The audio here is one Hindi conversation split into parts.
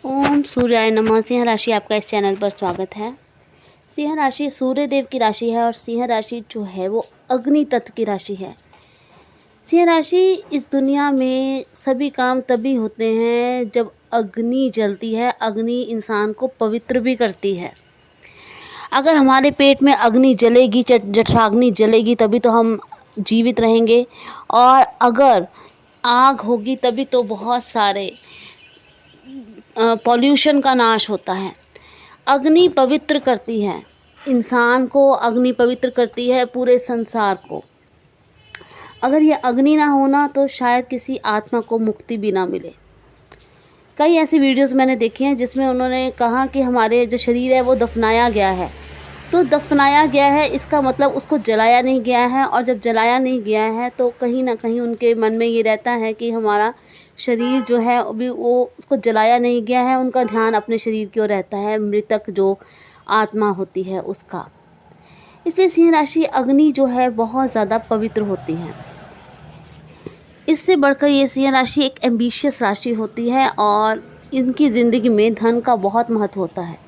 ओम सूर्याय नमः। सिंह राशि आपका इस चैनल पर स्वागत है। सिंह राशि सूर्य देव की राशि है और सिंह राशि जो है वो अग्नि तत्व की राशि है। सिंह राशि इस दुनिया में सभी काम तभी होते हैं जब अग्नि जलती है। अग्नि इंसान को पवित्र भी करती है। अगर हमारे पेट में अग्नि जलेगी, जठराग्नि जलेगी, तभी तो हम जीवित रहेंगे। और अगर आग होगी तभी तो बहुत सारे पॉल्यूशन का नाश होता है। अग्नि पवित्र करती है इंसान को, अग्नि पवित्र करती है पूरे संसार को। अगर ये अग्नि ना होना तो शायद किसी आत्मा को मुक्ति भी ना मिले। कई ऐसी वीडियोस मैंने देखी हैं जिसमें उन्होंने कहा कि हमारे जो शरीर है वो दफनाया गया है। तो दफनाया गया है इसका मतलब उसको जलाया नहीं गया है, और जब जलाया नहीं गया है तो कहीं ना कहीं उनके मन में ये रहता है कि हमारा शरीर जो है अभी वो उसको जलाया नहीं गया है। उनका ध्यान अपने शरीर की ओर रहता है, मृतक जो आत्मा होती है उसका। इसलिए सिंह राशि अग्नि जो है बहुत ज़्यादा पवित्र होती है। इससे बढ़कर ये सिंह राशि एक एम्बिशियस राशि होती है और इनकी ज़िंदगी में धन का बहुत महत्व होता है।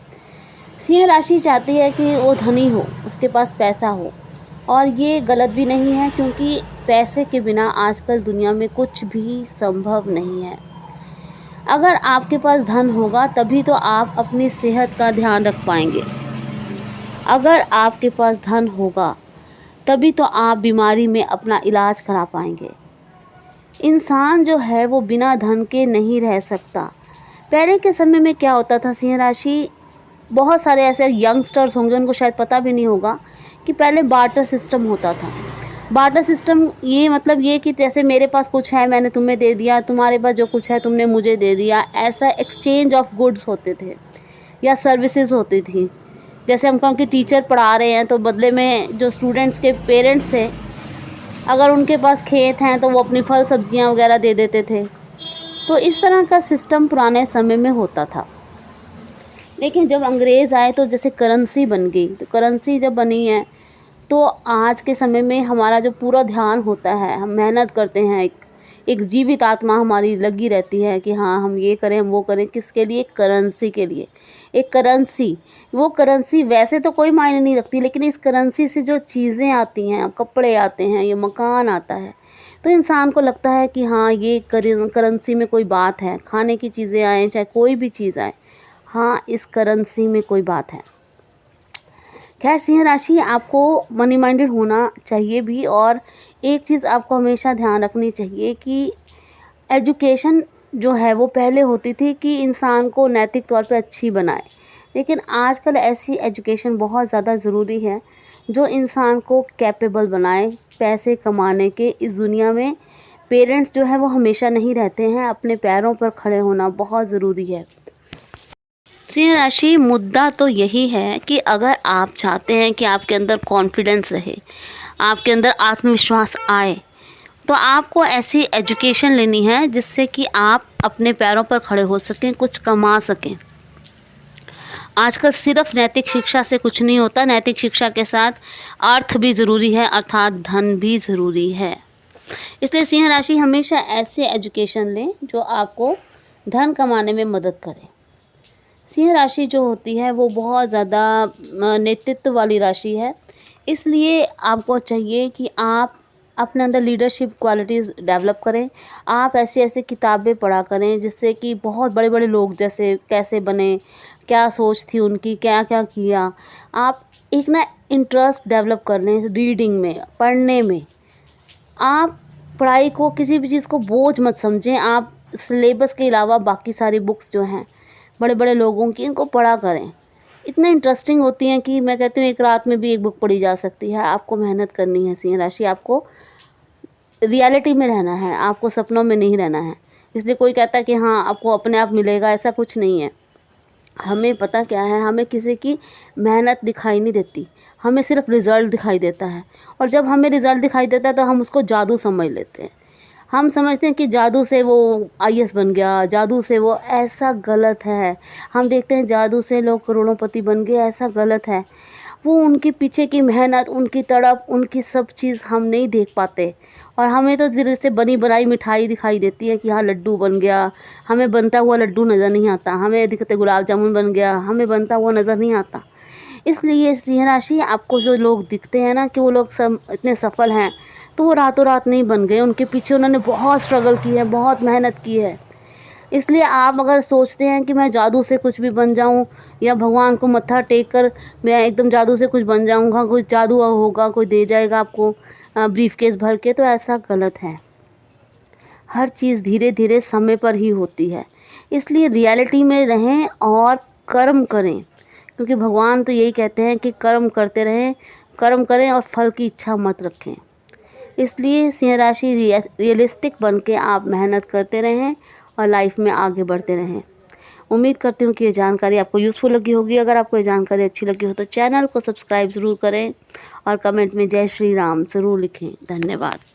सिंह राशि चाहती है कि वो धनी हो, उसके पास पैसा हो, और ये गलत भी नहीं है क्योंकि पैसे के बिना आजकल दुनिया में कुछ भी संभव नहीं है। अगर आपके पास धन होगा तभी तो आप अपनी सेहत का ध्यान रख पाएंगे। अगर आपके पास धन होगा तभी तो आप बीमारी में अपना इलाज करा पाएंगे। इंसान जो है वो बिना धन के नहीं रह सकता। पहले के समय में क्या होता था सिंह राशि, बहुत सारे ऐसे यंगस्टर्स होंगे उनको शायद पता भी नहीं होगा कि पहले बार्टर सिस्टम होता था। बार्टर सिस्टम ये मतलब ये कि जैसे मेरे पास कुछ है मैंने तुम्हें दे दिया, तुम्हारे पास जो कुछ है तुमने मुझे दे दिया। ऐसा एक्सचेंज ऑफ गुड्स होते थे या सर्विसेज होती थी। जैसे हम कहूँ कि टीचर पढ़ा रहे हैं तो बदले में जो स्टूडेंट्स के पेरेंट्स थे, अगर उनके पास खेत हैं तो वो अपनी फल सब्जियाँ वगैरह दे देते थे। तो इस तरह का सिस्टम पुराने समय में होता था। लेकिन जब अंग्रेज़ आए तो जैसे करेंसी बन गई, तो करेंसी जब बनी है तो आज के समय में हमारा जो पूरा ध्यान होता है, हम मेहनत करते हैं, एक जीवित आत्मा हमारी लगी रहती है कि हाँ हम ये करें हम वो करें। किसके लिए? करेंसी के लिए। एक करेंसी, वो करेंसी वैसे तो कोई मायने नहीं रखती, लेकिन इस करेंसी से जो चीज़ें आती हैं, कपड़े आते हैं, ये मकान आता है, तो इंसान को लगता है कि हाँ ये करेंसी में कोई बात है। खाने की चीज़ें आएँ चाहे कोई भी चीज़ आए, हाँ इस करेंसी में कोई बात है। खैर सिंह राशि आपको मनी माइंडेड होना चाहिए भी, और एक चीज़ आपको हमेशा ध्यान रखनी चाहिए कि एजुकेशन जो है वो पहले होती थी कि इंसान को नैतिक तौर पे अच्छी बनाए, लेकिन आजकल ऐसी एजुकेशन बहुत ज़्यादा ज़रूरी है जो इंसान को कैपेबल बनाए पैसे कमाने के। इस दुनिया में पेरेंट्स जो है वो हमेशा नहीं रहते हैं, अपने पैरों पर खड़े होना बहुत ज़रूरी है। सिंह राशि मुद्दा तो यही है कि अगर आप चाहते हैं कि आपके अंदर कॉन्फिडेंस रहे, आपके अंदर आत्मविश्वास आए, तो आपको ऐसी एजुकेशन लेनी है जिससे कि आप अपने पैरों पर खड़े हो सकें, कुछ कमा सकें। आजकल सिर्फ नैतिक शिक्षा से कुछ नहीं होता, नैतिक शिक्षा के साथ अर्थ भी ज़रूरी है, अर्थात धन भी ज़रूरी है। इसलिए सिंह राशि हमेशा ऐसे एजुकेशन लें जो आपको धन कमाने में मदद करे। सिंह राशि जो होती है वो बहुत ज़्यादा नेतृत्व वाली राशि है, इसलिए आपको चाहिए कि आप अपने अंदर लीडरशिप क्वालिटीज़ डेवलप करें। आप ऐसी ऐसी किताबें पढ़ा करें जिससे कि बहुत बड़े बड़े लोग जैसे कैसे बने, क्या सोच थी उनकी, क्या क्या किया। आप एक ना इंटरेस्ट डेवलप कर लें रीडिंग में, पढ़ने में। आप पढ़ाई को, किसी भी चीज़ को बोझ मत समझें। आप सिलेबस के अलावा बाकी सारी बुक्स जो हैं बड़े बड़े लोगों की, इनको पढ़ा करें। इतना इंटरेस्टिंग होती हैं कि मैं कहती हूँ एक रात में भी एक बुक पढ़ी जा सकती है। आपको मेहनत करनी है सिंह राशि, आपको रियलिटी में रहना है, आपको सपनों में नहीं रहना है। इसलिए कोई कहता है कि हाँ आपको अपने आप मिलेगा, ऐसा कुछ नहीं है। हमें पता क्या है, हमें किसी की मेहनत दिखाई नहीं देती, हमें सिर्फ रिज़ल्ट दिखाई देता है। और जब हमें रिज़ल्ट दिखाई देता है तो हम उसको जादू समझ लेते हैं। हम समझते हैं कि जादू से वो आईएएस बन गया, जादू से वो, ऐसा गलत है। हम देखते हैं जादू से लोग करोड़ोंपति बन गए, ऐसा गलत है। वो उनके पीछे की मेहनत, उनकी तड़प, उनकी सब चीज़ हम नहीं देख पाते। और हमें तो ज़िर से बनी बनाई मिठाई दिखाई देती है कि हाँ लड्डू बन गया, हमें बनता हुआ लड्डू नज़र नहीं आता, हमें दिखते गुलाब जामुन बन गया, हमें बनता हुआ नज़र नहीं आता। इसलिए सिंह राशि आपको जो लोग दिखते हैं ना कि वो लोग सब इतने सफल हैं, तो वो रातों रात नहीं बन गए, उनके पीछे उन्होंने बहुत स्ट्रगल की है, बहुत मेहनत की है। इसलिए आप अगर सोचते हैं कि मैं जादू से कुछ भी बन जाऊं या भगवान को मत्था टेक कर मैं एकदम जादू से कुछ बन जाऊंगा, कोई जादू होगा, कोई दे जाएगा आपको ब्रीफकेस भर के, तो ऐसा गलत है। हर चीज़ धीरे धीरे समय पर ही होती है। इसलिए रियलिटी में रहें और कर्म करें, क्योंकि भगवान तो यही कहते हैं कि कर्म करते रहें, कर्म करें और फल की इच्छा मत रखें। इसलिए सिंह राशि रियलिस्टिक बन के आप मेहनत करते रहें और लाइफ में आगे बढ़ते रहें। उम्मीद करती हूँ कि ये जानकारी आपको यूज़फुल लगी होगी। अगर आपको ये जानकारी अच्छी लगी हो तो चैनल को सब्सक्राइब ज़रूर करें और कमेंट में जय श्री राम ज़रूर लिखें। धन्यवाद।